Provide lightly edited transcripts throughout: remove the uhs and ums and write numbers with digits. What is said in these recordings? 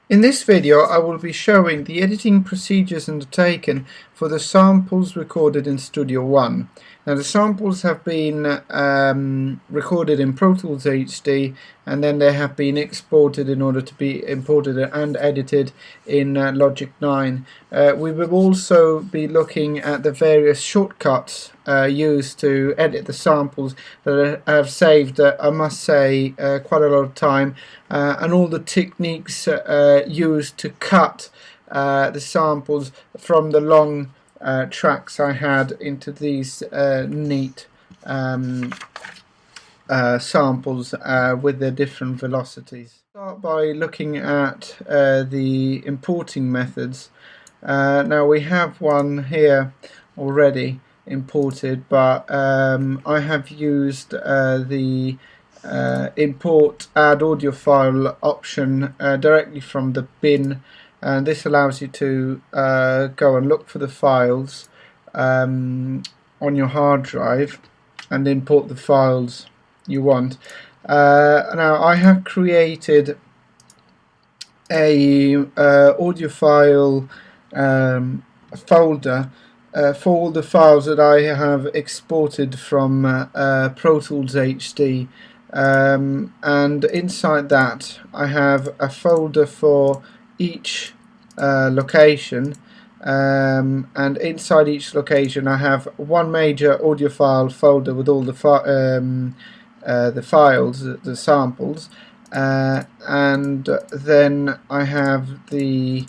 In this video I will be showing the editing procedures undertaken for the samples recorded in Studio One. Now the samples have been recorded in Pro Tools HD, and then they have been exported in order to be imported and edited in Logic 9. We will also be looking at the various shortcuts used to edit the samples that have saved, I must say, quite a lot of time, and all the techniques used to cut the samples from the long tracks I had into these neat samples with their different velocities. Start by looking at the importing methods. Now we have one here already imported, but I have used the import add audio file option directly from the bin, and this allows you to go and look for the files on your hard drive and import the files you want. Now I have created a audio file folder for all the files that I have exported from Pro Tools HD, and inside that I have a folder for each location, and inside each location I have one major audio file folder with all the files, the samples, and then I have the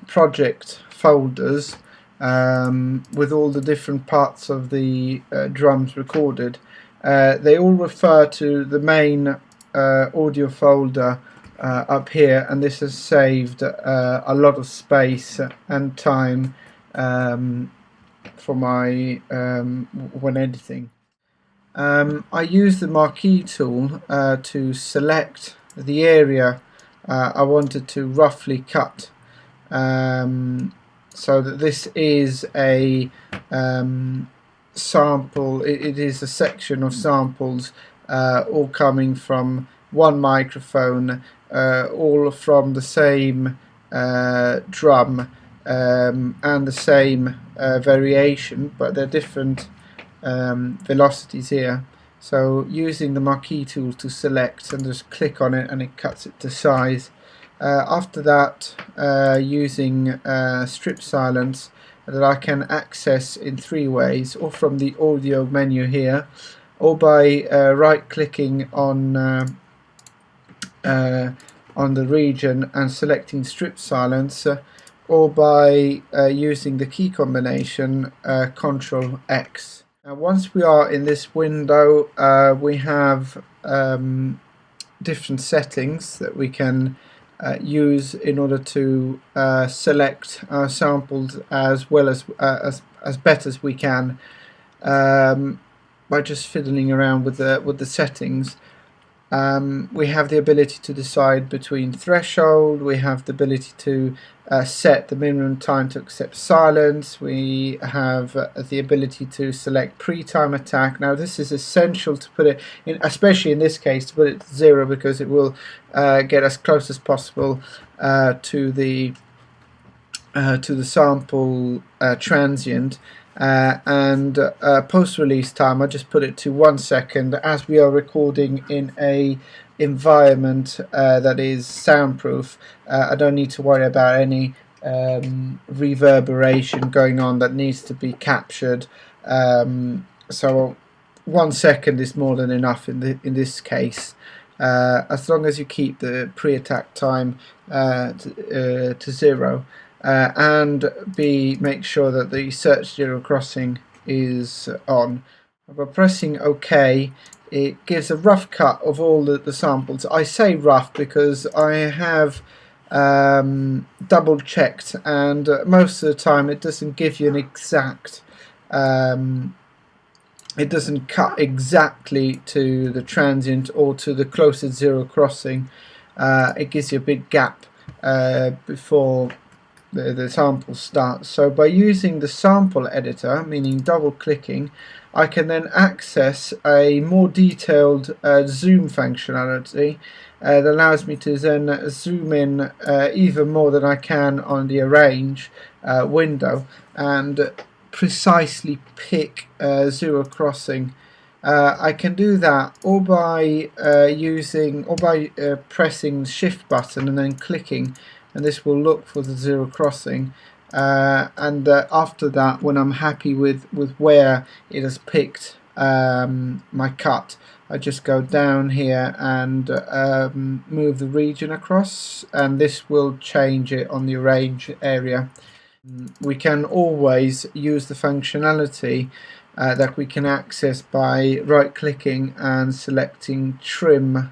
project folders with all the different parts of the drums recorded. They all refer to the main audio folder up here, and this has saved a lot of space and time for my when editing. I use the Marquee tool to select the area I wanted to roughly cut, so that this is a sample. It is a section of samples all coming from one microphone, all from the same drum and the same variation, but they're different velocities here. So using the Marquee tool to select and just click on it, and it cuts it to size. After that, using strip silence that I can access in three ways: or from the audio menu here, or by right clicking on the region and selecting strip silence, or by using the key combination Ctrl X. Now once we are in this window, we have different settings that we can use in order to select our samples as well as best as we can, by just fiddling around with the settings. We have the ability to decide between threshold. We have the ability to set the minimum time to accept silence. We have the ability to select pre-time attack. Now this is essential to put it in, especially in this case, to put it to 0, because it will get as close as possible to the sample transient. And post-release time, I just put it to 1 second, as we are recording in a environment that is soundproof. I don't need to worry about any reverberation going on that needs to be captured, so 1 second is more than enough in this case, as long as you keep the pre-attack time to 0. And make sure that the search zero crossing is on. By pressing OK, it gives a rough cut of all the samples. I say rough because I have double checked, and most of the time it doesn't give you an exact, it doesn't cut exactly to the transient or to the closest zero crossing. It gives you a big gap before the sample starts. So by using the sample editor, meaning double clicking, I can then access a more detailed zoom functionality, that allows me to then zoom in even more than I can on the arrange window and precisely pick zero crossing. I can do that all by pressing the shift button and then clicking, and this will look for the zero crossing. And after that, when I'm happy with where it has picked my cut, I just go down here and move the region across, and this will change it on the arrange area. We can always use the functionality that we can access by right clicking and selecting trim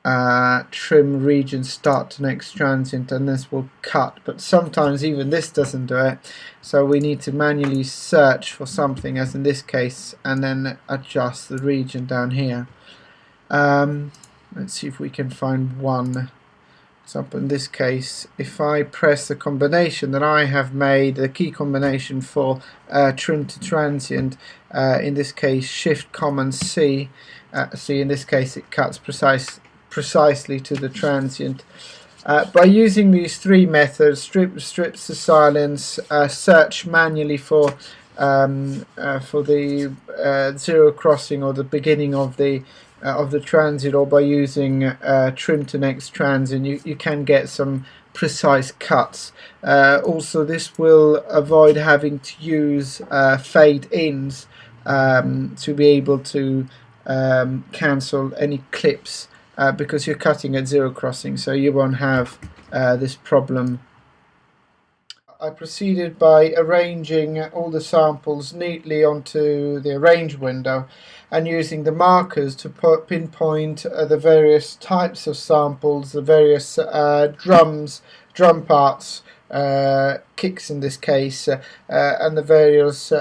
region start to next transient, and this will cut, but sometimes even this doesn't do it, so we need to manually search for something, as in this case, and then adjust the region down here. Let's see if we can find one example. In this case, if I press the combination that I have made, the key combination for trim to transient, in this case Shift Command C, see, in this case it cuts precisely to the transient. By using these three methods, strips to silence, search manually for the zero crossing or the beginning of the transient, or by using trim to next transient, you can get some precise cuts. Also, this will avoid having to use fade ins to be able to cancel any clips, because you're cutting at zero crossing, so you won't have this problem. I proceeded by arranging all the samples neatly onto the arrange window and using the markers to pinpoint the various types of samples, the various drum parts, kicks in this case, and the various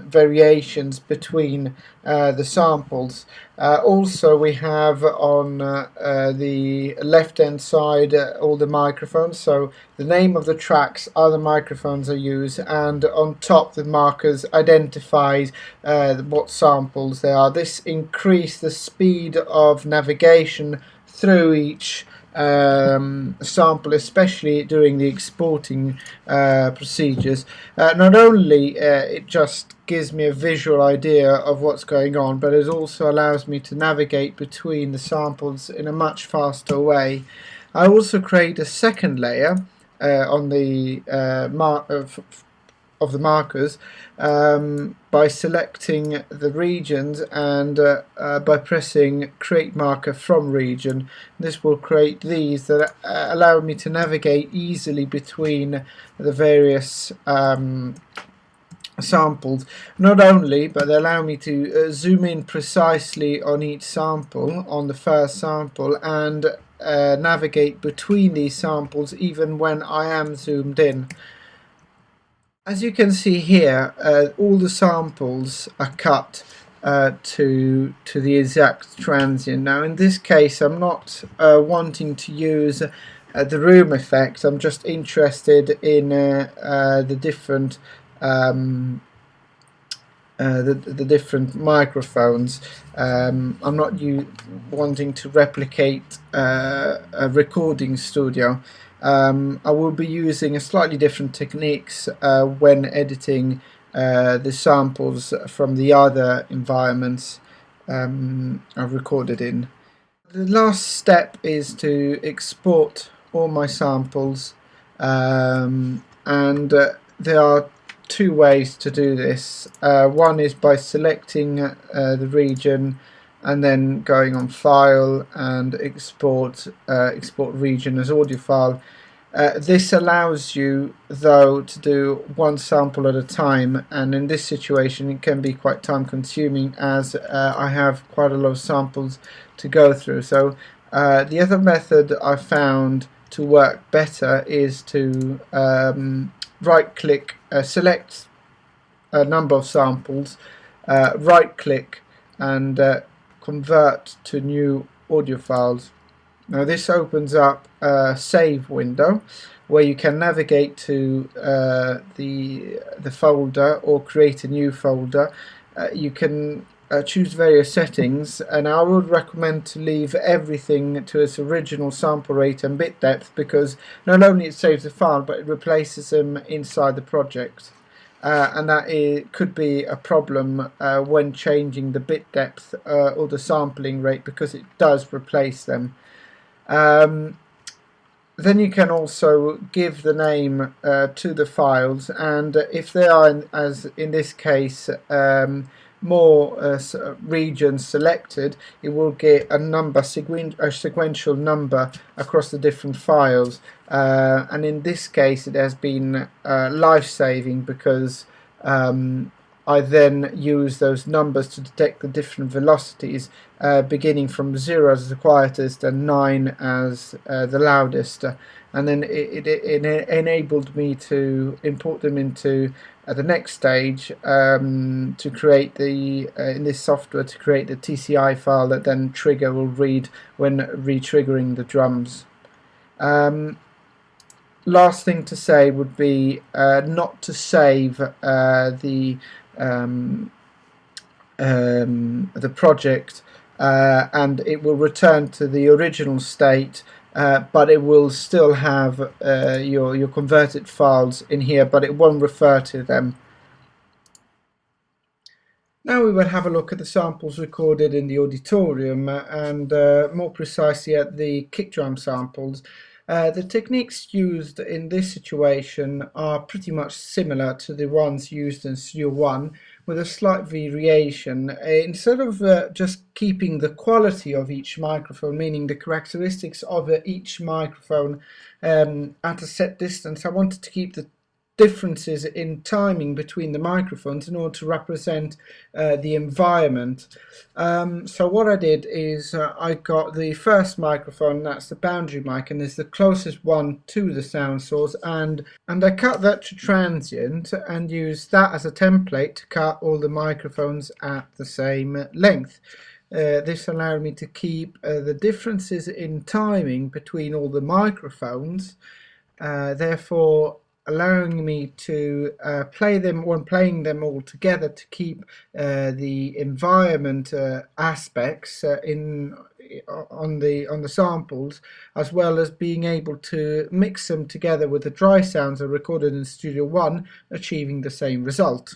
variations between the samples. Also, we have on the left hand side all the microphones, so the name of the tracks, other microphones are used, and on top the markers identifies what samples they are. This increases the speed of navigation through each sample, especially during the exporting procedures. Not only it just gives me a visual idea of what's going on, but it also allows me to navigate between the samples in a much faster way. I also create a second layer on the of the markers by selecting the regions and by pressing create marker from region. This will create these that allow me to navigate easily between the various samples. Not only, but they allow me to zoom in precisely on each sample, on the first sample, and navigate between these samples even when I am zoomed in. As you can see here, all the samples are cut to the exact transient. Now in this case I'm not wanting to use the room effect, I'm just interested in the different the different microphones. I'm not wanting to replicate a recording studio. I will be using a slightly different techniques when editing the samples from the other environments I've recorded in. The last step is to export all my samples, and there are two ways to do this. One is by selecting the region and then going on File and export region as audio file. This allows you though to do one sample at a time, and in this situation it can be quite time consuming as I have quite a lot of samples to go through. So the other method I found to work better is to right click, select a number of samples, right click and convert to new audio files. Now this opens up a save window where you can navigate to the folder or create a new folder. You can choose various settings, and I would recommend to leave everything to its original sample rate and bit depth, because not only it saves the file but it replaces them inside the project, and that could be a problem when changing the bit depth or the sampling rate, because it does replace them. Then you can also give the name to the files, and if they are, as in this case, more regions selected, it will get a number, a sequential number across the different files, and in this case it has been life-saving, because I then use those numbers to detect the different velocities, beginning from 0 as the quietest and 9 as the loudest, and then it enabled me to import them into the next stage, to create the in this software, to create the TCI file that then trigger will read when re-triggering the drums. Last thing to say would be not to save the project, and it will return to the original state, but it will still have your converted files in here, but it won't refer to them. Now we will have a look at the samples recorded in the auditorium, and more precisely at the kick drum samples. The techniques used in this situation are pretty much similar to the ones used in Studio One, with a slight variation. Instead of just keeping the quality of each microphone, meaning the characteristics of each microphone at a set distance, I wanted to keep the differences in timing between the microphones in order to represent the environment. So what I did is I got the first microphone, that's the boundary mic, and is the closest one to the sound source, and I cut that to transient and used that as a template to cut all the microphones at the same length. This allowed me to keep the differences in timing between all the microphones, therefore allowing me to play them, when playing them all together, to keep the environment aspects on the samples, as well as being able to mix them together with the dry sounds I recorded in Studio One, achieving the same result.